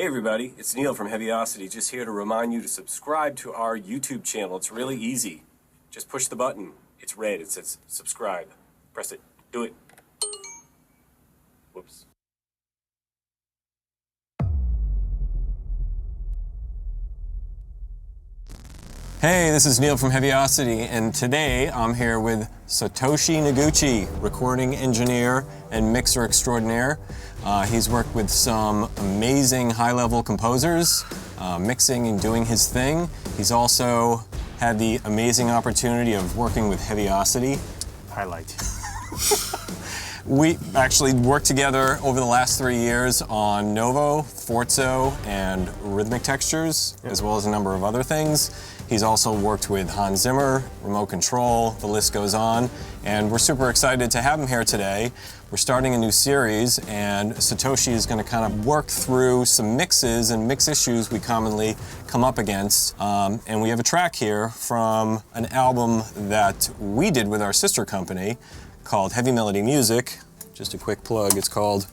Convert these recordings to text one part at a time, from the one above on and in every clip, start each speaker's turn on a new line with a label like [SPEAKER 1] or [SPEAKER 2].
[SPEAKER 1] Hey everybody, it's Neil from Heavyocity, just here to remind you to subscribe to our YouTube channel. It's really easy. Just push the button. It's red. It says subscribe. Press it. Do it. Whoops. Hey, this is Neil from Heavyocity, and today I'm here with Satoshi Noguchi, recording engineer and mixer extraordinaire. He's worked with some amazing high-level composers, mixing and doing his thing. He's also had the amazing opportunity of working with Heavyocity.
[SPEAKER 2] Highlight.
[SPEAKER 1] We actually worked together over the last 3 years on Novo, Forzo, and Rhythmic Textures, as well as a number of other things. He's also worked with Hans Zimmer, Remote Control, the list goes on, and we're super excited to have him here today. We're starting a new series, and Satoshi is going to kind of work through some mixes and mix issues we commonly come up against. And we have a track here from an album that we did with our sister company called Heavy Melody Music. Just a quick plug, it's called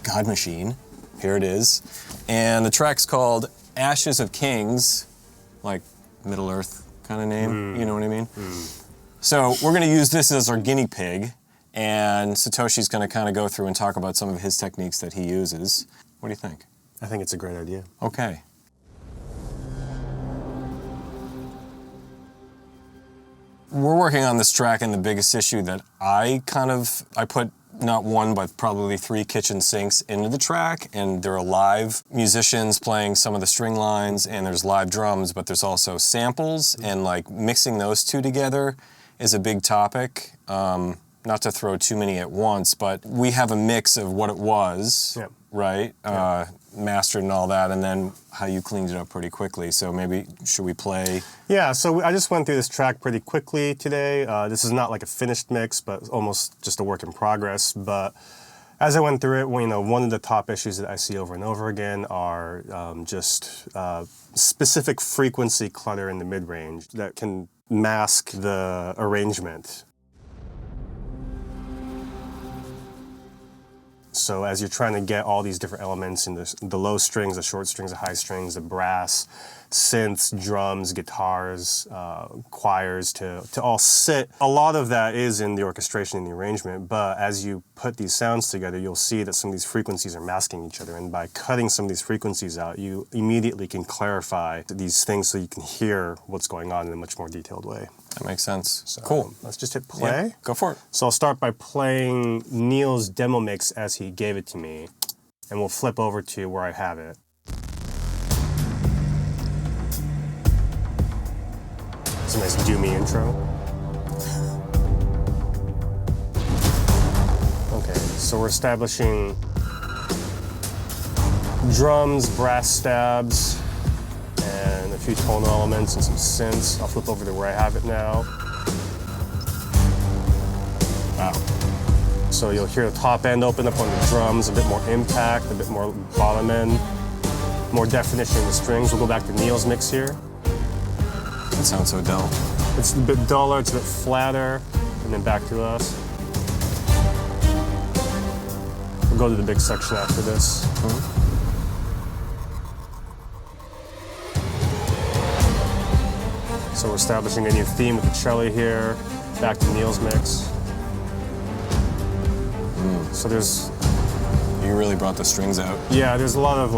[SPEAKER 1] God Machine. Here it is. And the track's called Ashes of Kings, like Middle Earth kind of name, you know what I mean? So we're gonna use this as our guinea pig, and Satoshi's gonna kind of go through and talk about some of his techniques that he uses. What do you think?
[SPEAKER 2] I think it's a great idea.
[SPEAKER 1] Okay. We're working on this track, and the biggest issue that I put not one, but probably 3 kitchen sinks into the track, and there are live musicians playing some of the string lines, and there's live drums, but there's also samples, and like mixing those two together is a big topic. Not to throw too many at once, but we have a mix of what it was, right? Mastered and all that, and then how you cleaned it up pretty quickly. So maybe, should we play?
[SPEAKER 2] Yeah, so I just went through this track pretty quickly today. This is not like a finished mix, but almost just a work in progress. But as I went through it, one of the top issues that I see over and over again are just specific frequency clutter in the mid-range that can mask the arrangement. So as you're trying to get all these different elements in the low strings, the short strings, the high strings, the brass, synths, drums, guitars, choirs to all sit, a lot of that is in the orchestration and the arrangement, but as you put these sounds together, you'll see that some of these frequencies are masking each other, and by cutting some of these frequencies out, you immediately can clarify these things so you can hear what's going on in a much more detailed way.
[SPEAKER 1] That makes sense.
[SPEAKER 2] So,
[SPEAKER 1] cool.
[SPEAKER 2] Let's just hit play.
[SPEAKER 1] Yeah, go for it.
[SPEAKER 2] So I'll start by playing Neil's demo mix as he gave it to me, and we'll flip over to where I have it. It's a nice doomy intro. Okay, so we're establishing drums, brass stabs, and a few tonal elements and some synths. I'll flip over to where I have it now. Wow. So you'll hear the top end open up on the drums, a bit more impact, a bit more bottom end, more definition in the strings. We'll go back to Neil's mix here.
[SPEAKER 1] That sounds so dull.
[SPEAKER 2] It's a bit duller, it's a bit flatter, and then back to us. We'll go to the big section after this. So we're establishing a new theme with the cello here, back to Neil's mix. So there's...
[SPEAKER 1] You really brought the strings out.
[SPEAKER 2] Yeah, there's a lot of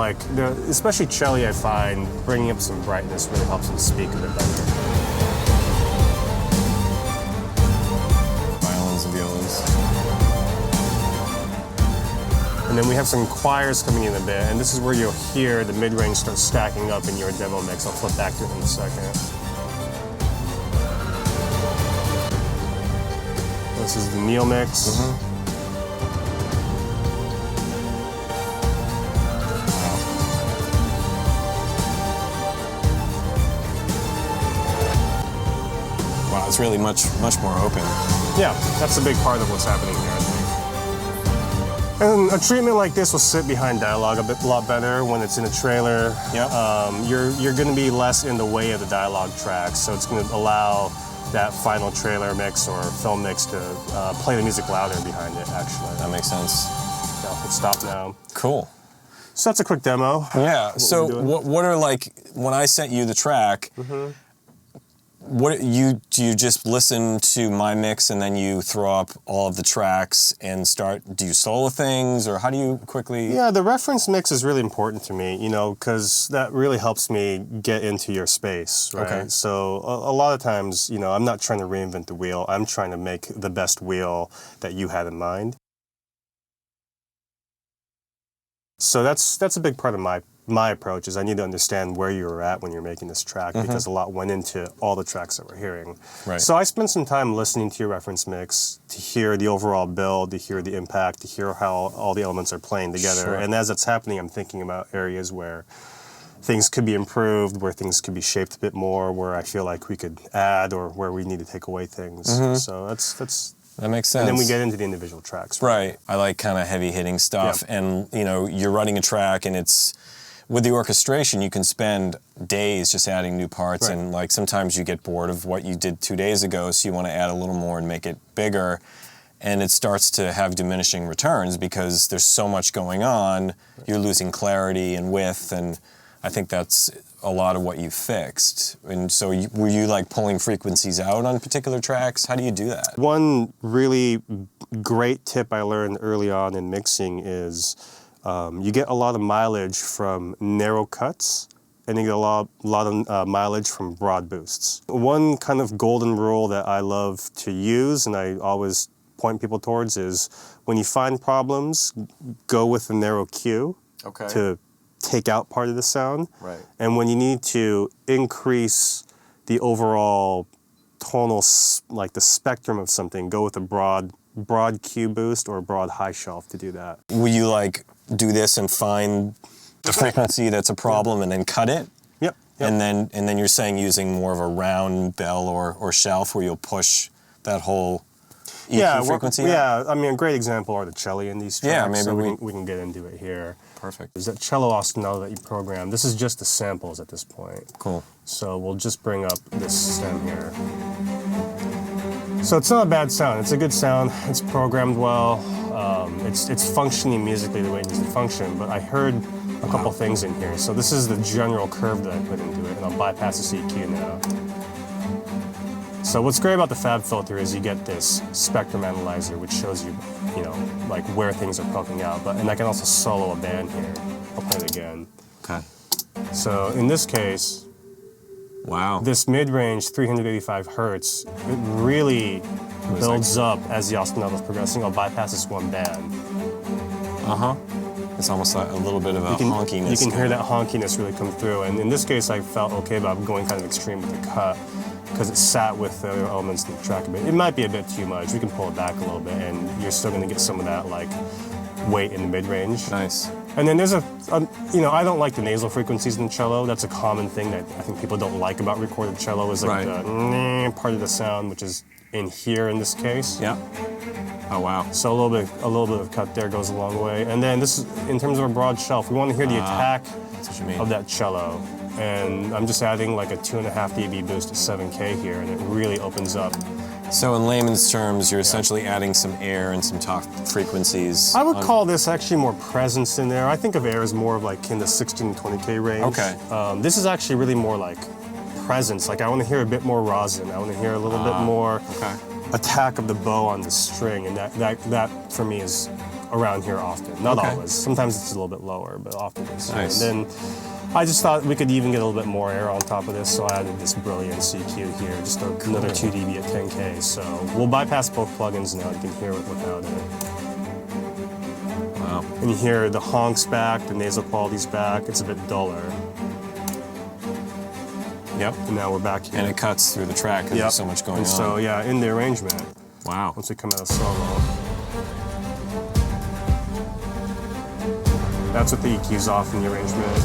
[SPEAKER 2] especially cello, I find, bringing up some brightness really helps him speak a bit better.
[SPEAKER 1] Violins and violas.
[SPEAKER 2] And then we have some choirs coming in a bit, and this is where you'll hear the mid-range start stacking up in your demo mix. I'll flip back to it in a second. This is the Neil mix.
[SPEAKER 1] Wow, it's really much more open.
[SPEAKER 2] Yeah, that's a big part of what's happening here, I think. And a treatment like this will sit behind dialogue a lot better when it's in a trailer.
[SPEAKER 1] Yep.
[SPEAKER 2] You're going to be less in the way of the dialogue tracks, so it's going to allow that final trailer mix or film mix to play the music louder behind it, actually.
[SPEAKER 1] That makes sense.
[SPEAKER 2] Yeah, I'll hit stop now.
[SPEAKER 1] Cool.
[SPEAKER 2] So that's a quick demo.
[SPEAKER 1] Yeah. So what are like when I sent you the track? Do you just listen to my mix and then you throw up all of the tracks and do you solo things, or how do you quickly?
[SPEAKER 2] Yeah, the reference mix is really important to me, you know, because that really helps me get into your space, right?
[SPEAKER 1] Okay.
[SPEAKER 2] So a lot of times, you know, I'm not trying to reinvent the wheel. I'm trying to make the best wheel that you had in mind. So that's a big part of my approach is I need to understand where you were at when you're making this track because a lot went into all the tracks that we're hearing.
[SPEAKER 1] Right.
[SPEAKER 2] So I spent some time listening to your reference mix to hear the overall build, to hear the impact, to hear how all the elements are playing together.
[SPEAKER 1] Sure.
[SPEAKER 2] And as it's happening, I'm thinking about areas where things could be improved, where things could be shaped a bit more, where I feel like we could add or where we need to take away things. So that's
[SPEAKER 1] That makes sense.
[SPEAKER 2] and then we get into the individual tracks.
[SPEAKER 1] Right. I like kind of heavy hitting stuff.
[SPEAKER 2] Yep.
[SPEAKER 1] And, you know, you're writing a track and with the orchestration, you can spend days just adding new parts.
[SPEAKER 2] Right.
[SPEAKER 1] And like sometimes you get bored of what you did 2 days ago, so you want to add a little more and make it bigger. And it starts to have diminishing returns because there's so much going on. You're losing clarity and width. And I think that's a lot of what you fixed. And so were you like pulling frequencies out on particular tracks? How do you do that?
[SPEAKER 2] One really great tip I learned early on in mixing is you get a lot of mileage from narrow cuts and you get a lot of mileage from broad boosts. One kind of golden rule that I love to use and I always point people towards is when you find problems, go with the narrow cue to take out part of the sound.
[SPEAKER 1] Right.
[SPEAKER 2] And when you need to increase the overall tonal, like the spectrum of something, go with a broad cue boost or a broad high shelf to do that.
[SPEAKER 1] Will you like do this and find the frequency that's a problem and then cut it?
[SPEAKER 2] Yep.
[SPEAKER 1] And then you're saying using more of a round bell or shelf where you'll push that whole EQ frequency out?
[SPEAKER 2] Yeah, I mean, a great example are the celli in these tracks.
[SPEAKER 1] Yeah, maybe
[SPEAKER 2] so we can get into it here.
[SPEAKER 1] Perfect.
[SPEAKER 2] There's that cello ostinato that you programmed. This is just the samples at this point.
[SPEAKER 1] Cool.
[SPEAKER 2] So we'll just bring up this stem here. So it's not a bad sound. It's a good sound. It's programmed well. It's functioning musically the way it needs to function. But I heard a couple things in here. So this is the general curve that I put into it, and I'll bypass this EQ now. So what's great about the Fab filter is you get this spectrum analyzer, which shows you, you know, like where things are poking out. And I can also solo a band here. I'll play it again.
[SPEAKER 1] Okay.
[SPEAKER 2] So in this case,
[SPEAKER 1] wow.
[SPEAKER 2] this mid-range 385 hertz, it really builds up as the ostinato is progressing. I'll bypass this one band.
[SPEAKER 1] It's almost like a little bit of a honkiness.
[SPEAKER 2] You can hear that honkiness really come through. And in this case, I felt okay about going kind of extreme with the cut because it sat with the other elements in the track a bit. It might be a bit too much. We can pull it back a little bit, and you're still going to get some of that like weight in the mid-range.
[SPEAKER 1] Nice.
[SPEAKER 2] And then there's you know, I don't like the nasal frequencies in the cello. That's a common thing that I think people don't like about recorded cello is like the part of the sound, which is in here in this case.
[SPEAKER 1] Yeah. Oh wow.
[SPEAKER 2] So a little bit of cut there goes a long way. And then this is in terms of a broad shelf. We want to hear the attack
[SPEAKER 1] That's what you mean.
[SPEAKER 2] of that cello. And I'm just adding like a 2.5 dB boost to 7K here, and it really opens up.
[SPEAKER 1] So in layman's terms, you're essentially adding some air and some top frequencies.
[SPEAKER 2] I would call this actually more presence in there. I think of air as more of like in the 16 to 20K range.
[SPEAKER 1] Okay.
[SPEAKER 2] This is actually really more like presence. Like I want to hear a bit more rosin. I want to hear a little bit more attack of the bow on the string, and that for me is around here often. Not always. Sometimes it's a little bit lower, but often it's.
[SPEAKER 1] Nice.
[SPEAKER 2] And then I just thought we could even get a little bit more air on top of this, so I added this brilliant CQ here, just another 2 dB at 10K. So we'll bypass both plugins now. You can hear it without it.
[SPEAKER 1] Wow.
[SPEAKER 2] And you hear the honks back, the nasal quality's back. It's a bit duller.
[SPEAKER 1] Yep.
[SPEAKER 2] And now we're back here.
[SPEAKER 1] And it cuts through the track because there's so much going on.
[SPEAKER 2] So yeah, in the arrangement,
[SPEAKER 1] Wow.
[SPEAKER 2] once we come out of solo, that's what the EQ's off in the arrangement.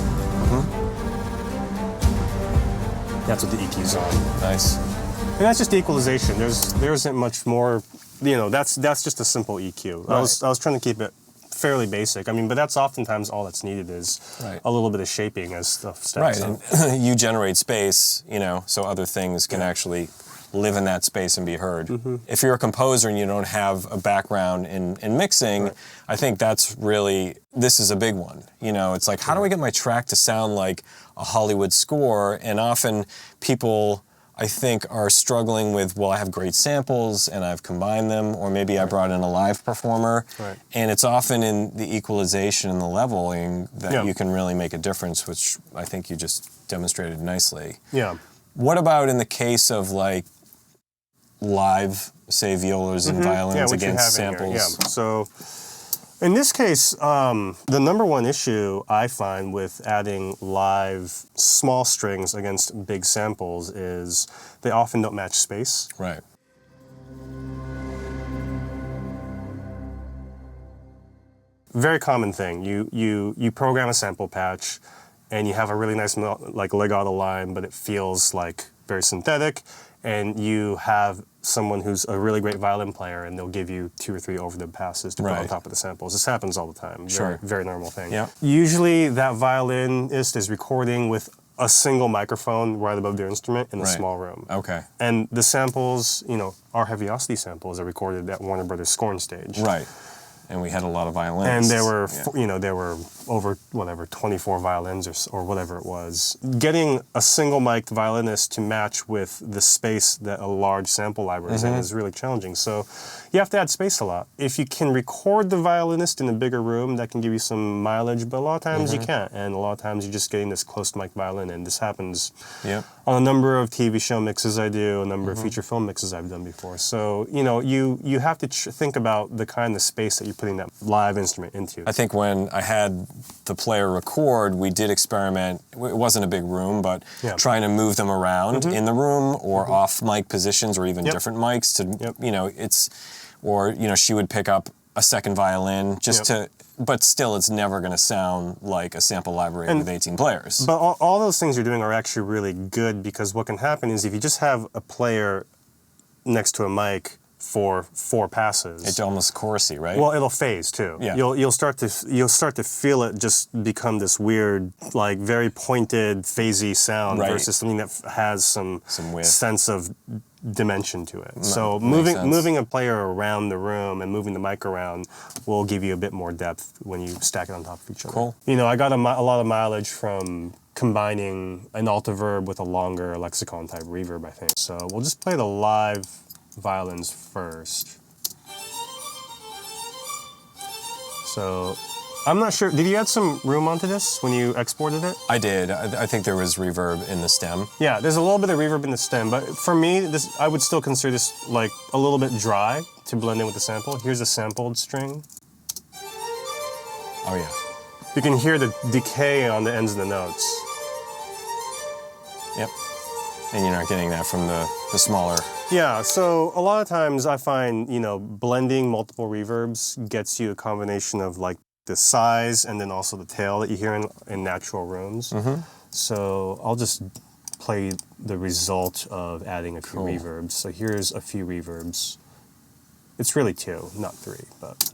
[SPEAKER 2] That's what the EQ's on.
[SPEAKER 1] Nice.
[SPEAKER 2] And that's just equalization. There isn't much more, you know, that's just a simple EQ.
[SPEAKER 1] Right.
[SPEAKER 2] I was trying to keep it fairly basic. I mean, but that's oftentimes all that's needed is a little bit of shaping as stuff stacks up.
[SPEAKER 1] And you generate space, you know, so other things can actually live in that space and be heard. If you're a composer and you don't have a background in mixing, I think that's really, this is a big one. You know, it's like, how do I get my track to sound like a Hollywood score? And often people, I think, are struggling with, well, I have great samples and I've combined them, or maybe I brought in a live performer. And it's often in the equalization and the leveling that you can really make a difference, which I think you just demonstrated nicely. What about in the case of like live, say, violas and violins against samples?
[SPEAKER 2] So in this case, the number one issue I find with adding live small strings against big samples is they often don't match space.
[SPEAKER 1] Right.
[SPEAKER 2] Very common thing. You program a sample patch, and you have a really nice like legato line, but it feels like very synthetic. And you have someone who's a really great violin player, and they'll give you 2 or 3 overdub passes to put on top of the samples. This happens all the time. Very normal thing. Usually that violinist is recording with a single microphone right above their instrument in a small room. And the samples, you know, our Heavyocity samples are recorded at Warner Brothers Scorn stage.
[SPEAKER 1] And we had a lot of violins.
[SPEAKER 2] And there were, you know, there were over, whatever, 24 violins or whatever it was. Getting a single mic'd violinist to match with the space that a large sample library is in is really challenging. So you have to add space a lot. If you can record the violinist in a bigger room, that can give you some mileage, but a lot of times you can't. And a lot of times you're just getting this close to mic violin, and this happens on a number of TV show mixes I do, a number of feature film mixes I've done before. So, you know, you have to think about the kind of space that you're putting that live instrument into.
[SPEAKER 1] I think when I had the player record, we did experiment. It wasn't a big room, but trying to move them around in the room or off mic positions or even different mics to, you know, or, you know, she would pick up a second violin just to, but still it's never going to sound like a sample library with 18 players.
[SPEAKER 2] But all those things you're doing are actually really good, because what can happen is if you just have a player next to a mic for 4 passes,
[SPEAKER 1] it's almost chorusy, right?
[SPEAKER 2] Well, it'll phase too. You'll start to feel it just become this weird, like very pointed, phasey sound versus something that has some sense of dimension to it. So moving a player around the room and moving the mic around will give you a bit more depth when you stack it on top of each other. You know, I got a lot of mileage from combining an altoverb with a longer lexicon type reverb, I think. So we'll just play the live violins first. So I'm not sure, did you add some room onto this when you exported it?
[SPEAKER 1] I did. I think there was reverb in the stem.
[SPEAKER 2] Yeah, there's a little bit of reverb in the stem, but for me, I would still consider this like a little bit dry to blend in with the sample. Here's a sampled string.
[SPEAKER 1] Oh yeah.
[SPEAKER 2] You can hear the decay on the ends of the notes.
[SPEAKER 1] And you're not getting that from the smaller.
[SPEAKER 2] Yeah, so a lot of times I find, you know, blending multiple reverbs gets you a combination of like the size and then also the tail that you hear in natural rooms. So I'll just play the result of adding a few reverbs. So here's a few reverbs. It's really 2, not 3, but.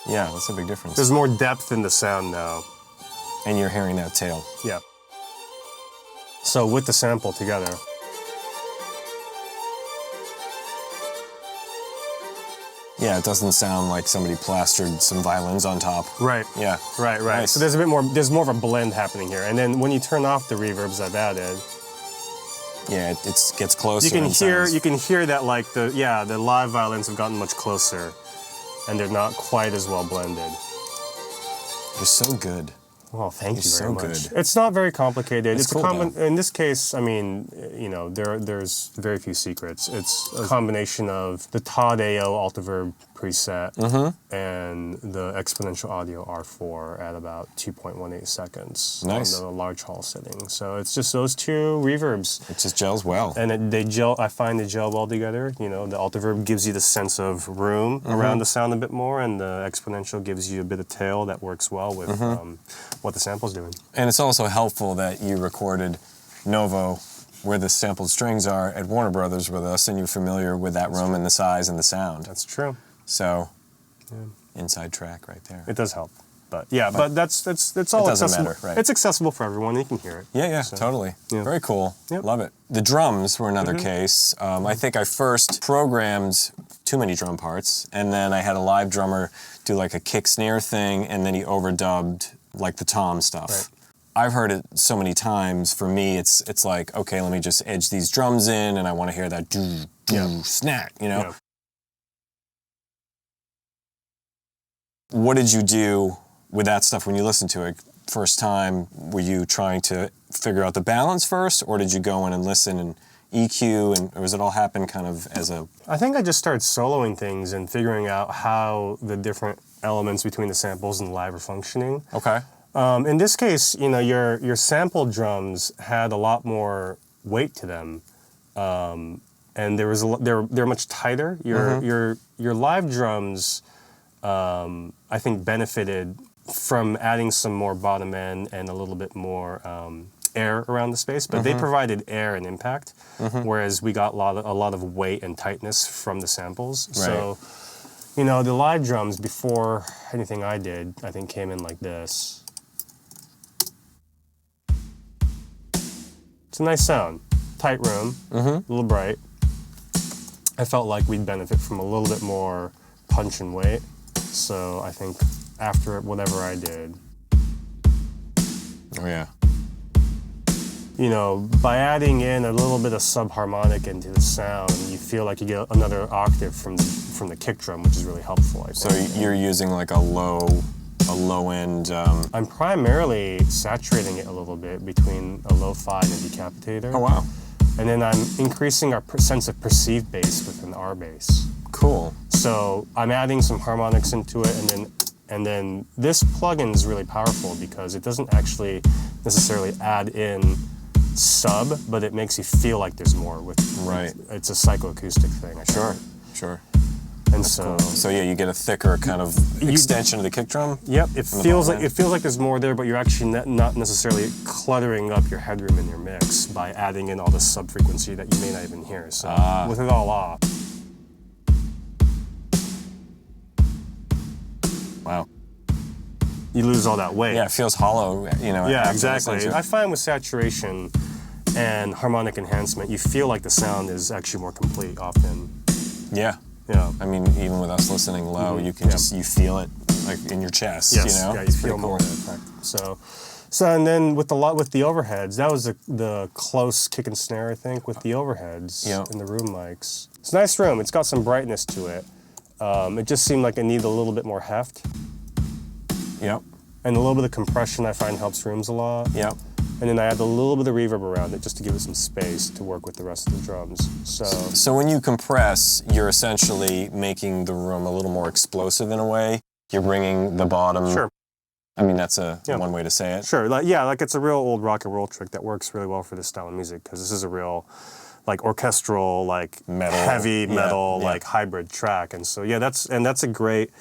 [SPEAKER 1] Yeah, that's a big difference.
[SPEAKER 2] There's more depth in the sound now.
[SPEAKER 1] And you're hearing that tail.
[SPEAKER 2] Yeah. So with the sample together.
[SPEAKER 1] Yeah, it doesn't sound like somebody plastered some violins on top.
[SPEAKER 2] Right.
[SPEAKER 1] Yeah.
[SPEAKER 2] Right.
[SPEAKER 1] Nice.
[SPEAKER 2] So there's more of a blend happening here. And then when you turn off the reverbs I've added,
[SPEAKER 1] yeah, it gets closer.
[SPEAKER 2] You can hear that like the live violins have gotten much closer, and they're not quite as well blended.
[SPEAKER 1] You're so good.
[SPEAKER 2] Well, thank you very much.
[SPEAKER 1] Good.
[SPEAKER 2] It's not very complicated.
[SPEAKER 1] It's cool,
[SPEAKER 2] in this case, I mean, you know, there's very few secrets. It's a combination of the Todd AO Altoverb preset and the exponential audio R4 at about 2.18 seconds on the large hall setting. So it's just those 2 reverbs.
[SPEAKER 1] It just gels well.
[SPEAKER 2] And they gel. I find they gel well together. You know, the Altoverb gives you the sense of room around the sound a bit more, and the exponential gives you a bit of tail that works well with what the sample's doing.
[SPEAKER 1] And it's also helpful that you recorded Novo, where the sampled strings are, at Warner Brothers with us, and you're familiar with that room and the size and the sound.
[SPEAKER 2] That's true.
[SPEAKER 1] So, inside track right there.
[SPEAKER 2] It does help. But yeah, but that's all
[SPEAKER 1] It doesn't
[SPEAKER 2] accessible.
[SPEAKER 1] matter, right.
[SPEAKER 2] It's accessible for everyone. You can hear it.
[SPEAKER 1] Yeah,
[SPEAKER 2] So,
[SPEAKER 1] totally.
[SPEAKER 2] yeah.
[SPEAKER 1] Very cool.
[SPEAKER 2] Yep.
[SPEAKER 1] Love it. The drums were another case. I think I first programmed too many drum parts, and then I had a live drummer do like a kick snare thing, and then he overdubbed like the tom stuff.
[SPEAKER 2] Right.
[SPEAKER 1] I've heard it so many times. For me, it's like, okay, let me just edge these drums in, and I want to hear that snap, you know?
[SPEAKER 2] Yeah.
[SPEAKER 1] What did you do with that stuff when you listened to it first time? Were you trying to figure out the balance first, or did you go in and listen and EQ, and or was it all happen kind of as a...
[SPEAKER 2] I think I just started soloing things and figuring out how the different elements between the samples and the live are functioning.
[SPEAKER 1] Okay.
[SPEAKER 2] In this case, you know, your sample drums had a lot more weight to them, and they're much tighter. Your live drums, I think, benefited from adding some more bottom end and a little bit more air around the space, but they provided air and impact, whereas we got a lot of weight and tightness from the samples.
[SPEAKER 1] Right.
[SPEAKER 2] So, you know, the live drums before anything I did, I think, came in like this. It's a nice sound. Tight room, a little bright. I felt like we'd benefit from a little bit more punch and weight. So I think after whatever I did,
[SPEAKER 1] Oh, yeah.
[SPEAKER 2] you know, by adding in a little bit of subharmonic into the sound, you feel like you get another octave from the kick drum, which is really helpful, I think.
[SPEAKER 1] So you're using like a low end...
[SPEAKER 2] I'm primarily saturating it a little bit between a lo-fi and a decapitator.
[SPEAKER 1] Oh, wow.
[SPEAKER 2] And then I'm increasing our sense of perceived bass with an R bass.
[SPEAKER 1] Cool.
[SPEAKER 2] So I'm adding some harmonics into it, and then this plugin is really powerful because it doesn't actually necessarily add in sub, but it makes you feel like there's more with.
[SPEAKER 1] Right.
[SPEAKER 2] It's a psychoacoustic thing. I think.
[SPEAKER 1] Sure.
[SPEAKER 2] And so.
[SPEAKER 1] So yeah, you get a thicker kind of extension of the kick drum.
[SPEAKER 2] Yep. It feels
[SPEAKER 1] bottom
[SPEAKER 2] like there's more there, but you're actually not necessarily cluttering up your headroom in your mix by adding in all the sub frequency that you may not even hear. So with it all off.
[SPEAKER 1] Wow.
[SPEAKER 2] You lose all that weight.
[SPEAKER 1] Yeah, it feels hollow, you know.
[SPEAKER 2] Yeah,
[SPEAKER 1] after
[SPEAKER 2] exactly.
[SPEAKER 1] listening to it.
[SPEAKER 2] I find with saturation and harmonic enhancement, you feel like the sound is actually more complete often.
[SPEAKER 1] Yeah.
[SPEAKER 2] Yeah.
[SPEAKER 1] I mean, even with us listening low, you can you feel it like in your chest,
[SPEAKER 2] Yes.
[SPEAKER 1] you know?
[SPEAKER 2] Yeah, you
[SPEAKER 1] It's
[SPEAKER 2] feel
[SPEAKER 1] pretty
[SPEAKER 2] more
[SPEAKER 1] cool.
[SPEAKER 2] of the effect. So and then with the overheads, that was the close kick and snare, I think, with the overheads and the room mics. It's a nice room. It's got some brightness to it. It just seemed like it needed a little bit more heft.
[SPEAKER 1] Yep.
[SPEAKER 2] And a little bit of compression I find helps rooms a lot.
[SPEAKER 1] Yep.
[SPEAKER 2] And then I add a little bit of reverb around it just to give it some space to work with the rest of the drums.
[SPEAKER 1] So when you compress, you're essentially making the room a little more explosive in a way. You're bringing the bottom.
[SPEAKER 2] Sure.
[SPEAKER 1] I mean, that's one way to say it.
[SPEAKER 2] Sure. Like it's a real old rock and roll trick that works really well for this style of music because this is a real, like, orchestral, like
[SPEAKER 1] Metal.
[SPEAKER 2] heavy metal,
[SPEAKER 1] Yeah.
[SPEAKER 2] like hybrid track. And so that's a great,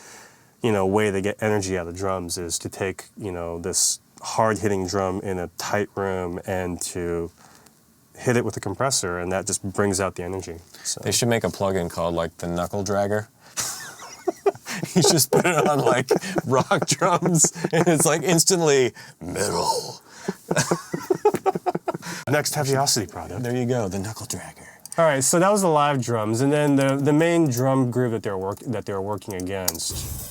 [SPEAKER 2] you know, way to get energy out of drums is to take, you know, this hard-hitting drum in a tight room and to hit it with a compressor, and that just brings out the energy. So.
[SPEAKER 1] They should make a plugin called like the Knuckle Dragger. You just put it on like rock drums, and it's like instantly metal.
[SPEAKER 2] Next Heavyocity product.
[SPEAKER 1] There you go, the Knuckle Dragger.
[SPEAKER 2] All right, so that was the live drums, and then the main drum groove that they were working against.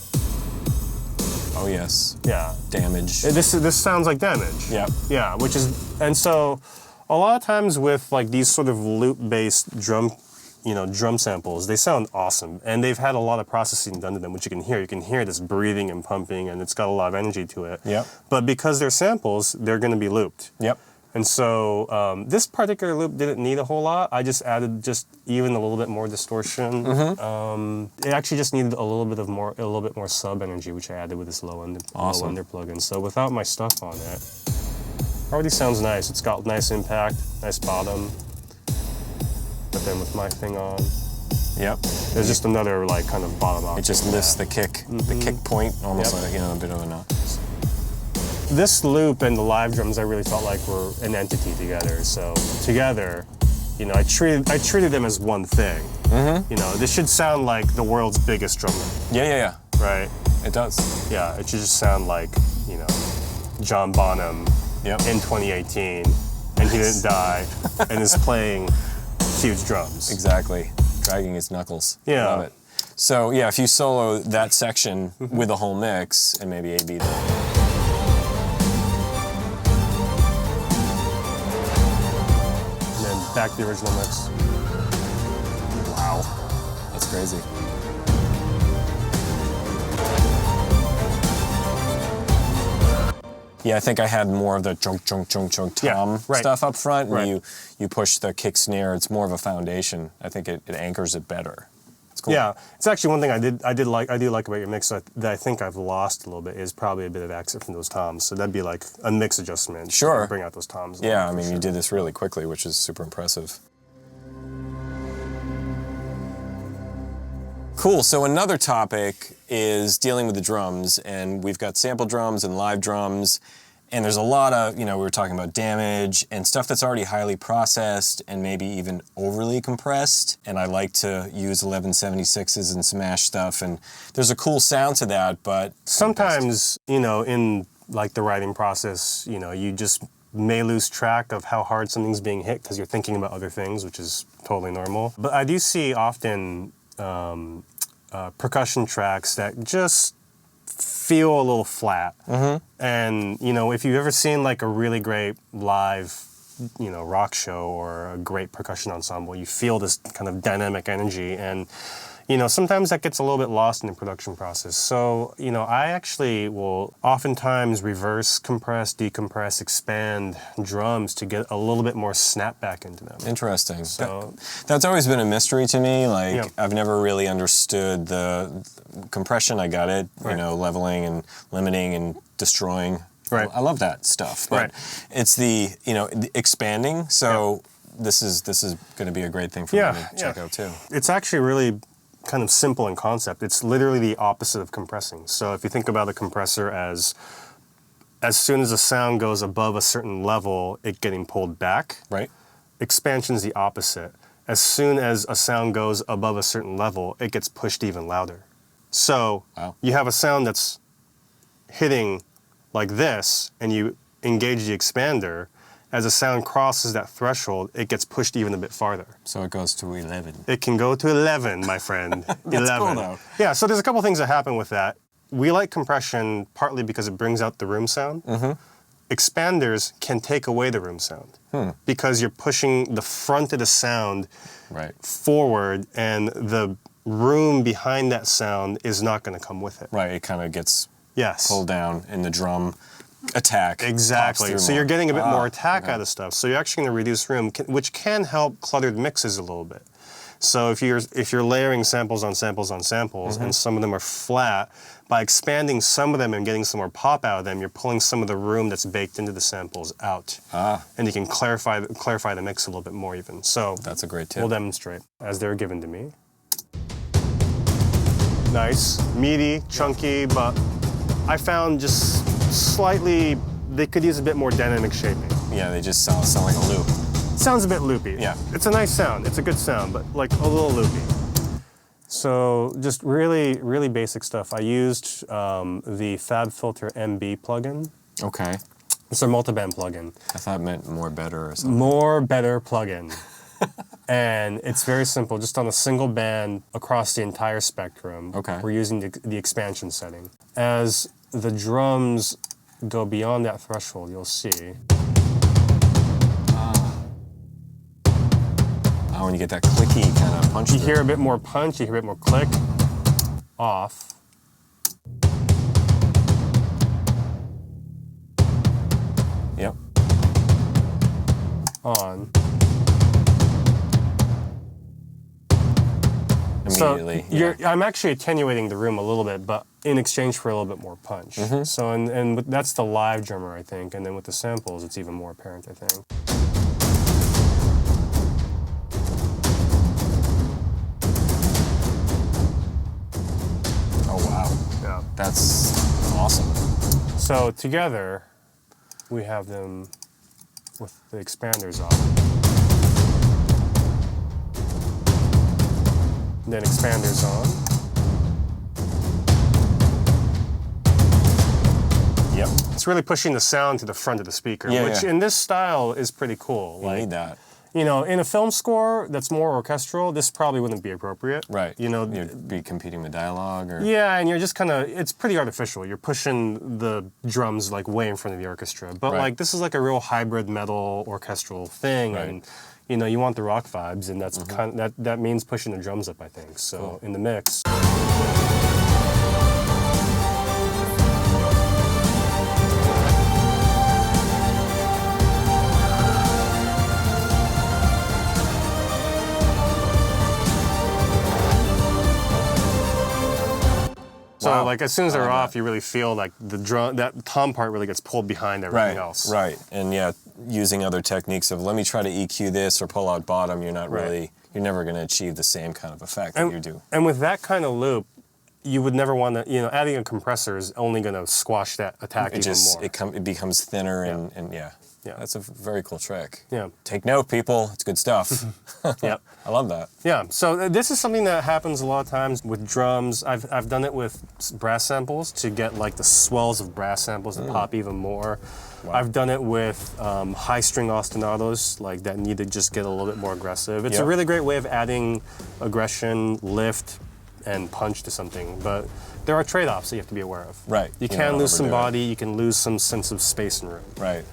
[SPEAKER 1] Oh yes.
[SPEAKER 2] Yeah.
[SPEAKER 1] Damage.
[SPEAKER 2] This sounds like Damage.
[SPEAKER 1] Yep.
[SPEAKER 2] Yeah, which is, and so a lot of times with like these sort of loop-based drum samples, they sound awesome, and they've had a lot of processing done to them, which you can hear. You can hear this breathing and pumping, and it's got a lot of energy to it.
[SPEAKER 1] Yep.
[SPEAKER 2] But because they're samples, they're going to be looped.
[SPEAKER 1] Yep.
[SPEAKER 2] And so this particular loop didn't need a whole lot. I just added even a little bit more distortion. It actually just needed a little bit more sub energy, which I added with this low end plugin. So without my stuff on it, already sounds nice. It's got nice impact, nice bottom. But then with my thing on,
[SPEAKER 1] Yep.
[SPEAKER 2] there's just another like kind of bottom octave.
[SPEAKER 1] It just lifts the kick point, almost like a bit of a nut.
[SPEAKER 2] This loop and the live drums, I really felt like were an entity together. So together, you know, I treated them as one thing. You know, this should sound like the world's biggest drummer,
[SPEAKER 1] Yeah.
[SPEAKER 2] right?
[SPEAKER 1] It does.
[SPEAKER 2] Yeah, it should just sound like, you know, John Bonham
[SPEAKER 1] Yep.
[SPEAKER 2] in 2018, and he didn't die, and is playing huge drums.
[SPEAKER 1] Exactly. Dragging his knuckles.
[SPEAKER 2] Yeah.
[SPEAKER 1] Love it. So yeah, if you solo that section with a whole mix and maybe A-B there.
[SPEAKER 2] And then back to the original mix.
[SPEAKER 1] Wow. That's crazy. Yeah, I think I had more of the chunk, chunk, chunk, chunk tom
[SPEAKER 2] right.
[SPEAKER 1] stuff up front, and
[SPEAKER 2] Right.
[SPEAKER 1] you push the kick snare. It's more of a foundation. I think it anchors it better. It's cool.
[SPEAKER 2] Yeah, it's actually one thing I do like about your mix that I think I've lost a little bit is probably a bit of accent from those toms. So that'd be like a mix adjustment.
[SPEAKER 1] Sure.
[SPEAKER 2] To bring out those toms.
[SPEAKER 1] Yeah, I mean, you did this really quickly, which is super impressive. Cool, so another topic is dealing with the drums, and we've got sample drums and live drums, and there's a lot of, you know, we were talking about damage and stuff that's already highly processed and maybe even overly compressed, and I like to use 1176s and smash stuff, and there's a cool sound to that, but...
[SPEAKER 2] Sometimes, you know, in like the writing process, you know, you just may lose track of how hard something's being hit because you're thinking about other things, which is totally normal. But I do see often percussion tracks that just feel a little flat. And, you know, if you've ever seen like a really great live, you know, rock show or a great percussion ensemble, you feel this kind of dynamic energy. And, you know, sometimes that gets a little bit lost in the production process. So, you know, I actually will oftentimes reverse compress, decompress, expand drums to get a little bit more snapback into them.
[SPEAKER 1] Interesting.
[SPEAKER 2] So
[SPEAKER 1] That's always been a mystery to me. Like,
[SPEAKER 2] Yeah.
[SPEAKER 1] I've never really understood the compression. I got it, you
[SPEAKER 2] Right.
[SPEAKER 1] know, leveling and limiting and destroying.
[SPEAKER 2] Right.
[SPEAKER 1] I love that stuff. But
[SPEAKER 2] Right.
[SPEAKER 1] it's the, you know, the expanding. So this is going to be a great thing for me to check out too.
[SPEAKER 2] It's actually really kind of simple in concept. It's literally the opposite of compressing. So if you think about a compressor as soon as a sound goes above a certain level, it getting pulled back.
[SPEAKER 1] Right.
[SPEAKER 2] Expansion's the opposite. As soon as a sound goes above a certain level, it gets pushed even louder. So
[SPEAKER 1] Wow.
[SPEAKER 2] you have a sound that's hitting like this, and you engage the expander. As a sound crosses that threshold, it gets pushed even a bit farther.
[SPEAKER 1] So it goes to 11.
[SPEAKER 2] It can go to 11, my friend.
[SPEAKER 1] That's cool, though.
[SPEAKER 2] Yeah, so there's a couple things that happen with that. We like compression partly because it brings out the room sound. Expanders can take away the room sound because you're pushing the front of the sound
[SPEAKER 1] Right.
[SPEAKER 2] forward, and the room behind that sound is not going to come with it.
[SPEAKER 1] Right. It kind of gets
[SPEAKER 2] Yes.
[SPEAKER 1] pulled down in the drum attack. pops
[SPEAKER 2] Exactly.
[SPEAKER 1] through
[SPEAKER 2] So
[SPEAKER 1] more.
[SPEAKER 2] you're getting a bit more attack
[SPEAKER 1] okay.
[SPEAKER 2] out of stuff. So you're actually going to reduce room, which can help cluttered mixes a little bit. So if you're layering samples on samples on samples, and some of them are flat, by expanding some of them and getting some more pop out of them, you're pulling some of the room that's baked into the samples out, and you can clarify the mix a little bit more even. So
[SPEAKER 1] That's a great tip.
[SPEAKER 2] we'll demonstrate as they're given to me. Nice, meaty, chunky, but I found just slightly, they could use a bit more dynamic shaping.
[SPEAKER 1] Yeah, they just sound like a loop.
[SPEAKER 2] Sounds a bit loopy.
[SPEAKER 1] Yeah.
[SPEAKER 2] It's a nice sound. It's a good sound, but like a little loopy. So just really, really basic stuff. I used the FabFilter MB plugin.
[SPEAKER 1] Okay.
[SPEAKER 2] It's a multiband plugin.
[SPEAKER 1] I thought it meant more better or something.
[SPEAKER 2] More better plugin. And it's very simple, just on a single band across the entire spectrum.
[SPEAKER 1] Okay.
[SPEAKER 2] We're using the expansion setting. As the drums go beyond that threshold, you'll see.
[SPEAKER 1] Oh, when you get that clicky kind of punch
[SPEAKER 2] You
[SPEAKER 1] through.
[SPEAKER 2] hear a bit more punch, you hear a bit more click, off.
[SPEAKER 1] Yep.
[SPEAKER 2] On.
[SPEAKER 1] Immediately.
[SPEAKER 2] So I'm actually attenuating the room a little bit, but in exchange for a little bit more punch. So and that's the live drummer, I think, and then with the samples, it's even more apparent, I think.
[SPEAKER 1] Oh, wow.
[SPEAKER 2] Yeah.
[SPEAKER 1] That's awesome.
[SPEAKER 2] So together, we have them with the expanders off. Then expanders on. it's really pushing the sound to the front of the speaker,
[SPEAKER 1] Yeah,
[SPEAKER 2] which
[SPEAKER 1] yeah.
[SPEAKER 2] in this style is pretty cool.
[SPEAKER 1] You need that.
[SPEAKER 2] You know, in a film score that's more orchestral, this probably wouldn't be appropriate.
[SPEAKER 1] Right.
[SPEAKER 2] You know,
[SPEAKER 1] You'd be competing with dialogue or...
[SPEAKER 2] yeah, and you're just kind of, it's pretty artificial. You're pushing the drums like way in front of the orchestra. But
[SPEAKER 1] Right.
[SPEAKER 2] like, this is like a real hybrid metal orchestral thing.
[SPEAKER 1] Right.
[SPEAKER 2] And, you know, you want the rock vibes, and that's kind of, that means pushing the drums up, I think. So
[SPEAKER 1] Cool.
[SPEAKER 2] in the mix. So
[SPEAKER 1] Wow.
[SPEAKER 2] like as soon as they're
[SPEAKER 1] love
[SPEAKER 2] off, you really feel like the drum, that tom part really gets pulled behind everything else.
[SPEAKER 1] Right. And yeah, using other techniques of let me try to EQ this or pull out bottom, you're not
[SPEAKER 2] Right.
[SPEAKER 1] really, you're never going to achieve the same kind of effect that you do.
[SPEAKER 2] And with that kind of loop, you would never want to, you know, adding a compressor is only going to squash that attack
[SPEAKER 1] It
[SPEAKER 2] even
[SPEAKER 1] just,
[SPEAKER 2] more.
[SPEAKER 1] it becomes thinner and yeah.
[SPEAKER 2] Yeah.
[SPEAKER 1] That's a very cool trick.
[SPEAKER 2] Yeah.
[SPEAKER 1] Take note, people. It's good stuff.
[SPEAKER 2] Yep.
[SPEAKER 1] I love that.
[SPEAKER 2] Yeah, so this is something that happens a lot of times with drums. I've done it with brass samples to get like the swells of brass samples that pop even more.
[SPEAKER 1] Wow.
[SPEAKER 2] I've done it with high string ostinatos, like that need to just get a little bit more aggressive. It's a
[SPEAKER 1] Yep.
[SPEAKER 2] really great way of adding aggression, lift, and punch to something, but there are trade-offs that you have to be aware of.
[SPEAKER 1] Right.
[SPEAKER 2] You
[SPEAKER 1] You
[SPEAKER 2] can
[SPEAKER 1] don't
[SPEAKER 2] lose some
[SPEAKER 1] overdo it.
[SPEAKER 2] body, you can lose some sense of space and room.
[SPEAKER 1] Right.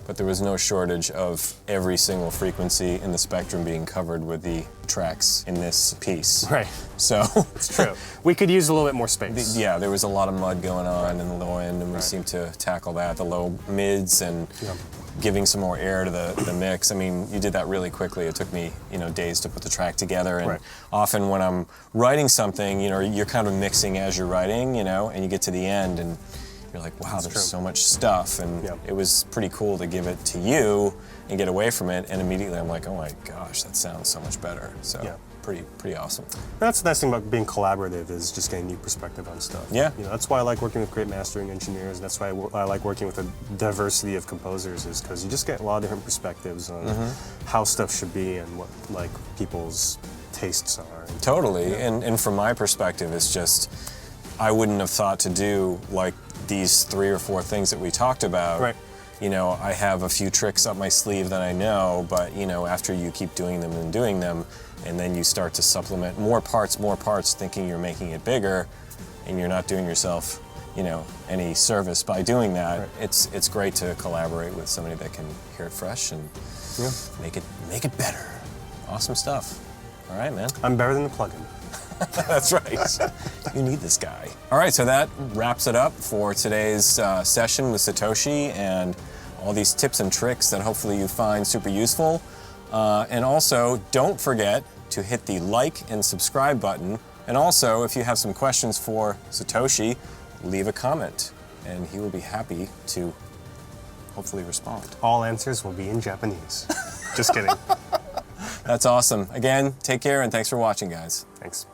[SPEAKER 1] But there was no shortage of every single frequency in the spectrum being covered with the tracks in this piece.
[SPEAKER 2] Right,
[SPEAKER 1] So,
[SPEAKER 2] it's true. We could use a little bit more space.
[SPEAKER 1] yeah, there was a lot of mud going on in the low end, and we seemed to tackle that, the low mids, and
[SPEAKER 2] Yeah.
[SPEAKER 1] giving some more air to the mix. I mean, you did that really quickly. It took me, days to put the track together. And
[SPEAKER 2] Right.
[SPEAKER 1] often when I'm writing something, you're kind of mixing as you're writing, and you get to the end and you're like, wow, there's
[SPEAKER 2] true.
[SPEAKER 1] so much stuff. And
[SPEAKER 2] Yeah.
[SPEAKER 1] it was pretty cool to give it to you and get away from it. And immediately I'm like, oh my gosh, that sounds so much better. So
[SPEAKER 2] Yeah.
[SPEAKER 1] pretty awesome.
[SPEAKER 2] That's the nice thing about being collaborative is just getting new perspective on stuff.
[SPEAKER 1] Yeah.
[SPEAKER 2] That's why I like working with great mastering engineers. That's why I like working with a diversity of composers, is because you just get a lot of different perspectives on how stuff should be and what like people's tastes are.
[SPEAKER 1] Totally, and from my perspective, it's just, I wouldn't have thought to do like these 3 or 4 things that we talked about.
[SPEAKER 2] Right.
[SPEAKER 1] I have a few tricks up my sleeve that I know, but after you keep doing them and doing them, and then you start to supplement more parts, thinking you're making it bigger, and you're not doing yourself, any service by doing that.
[SPEAKER 2] Right.
[SPEAKER 1] It's great to collaborate with somebody that can hear it fresh and
[SPEAKER 2] Yeah.
[SPEAKER 1] make it better. Awesome stuff. All right, man.
[SPEAKER 2] I'm better than the plugin.
[SPEAKER 1] That's right. You need this guy. All right, so that wraps it up for today's session with Satoshi and all these tips and tricks that hopefully you find super useful. And also, don't forget to hit the like and subscribe button. And also, if you have some questions for Satoshi, leave a comment, and he will be happy to hopefully respond.
[SPEAKER 2] All answers will be in Japanese. Just kidding.
[SPEAKER 1] That's awesome. Again, take care, and thanks for watching, guys.
[SPEAKER 2] Thanks.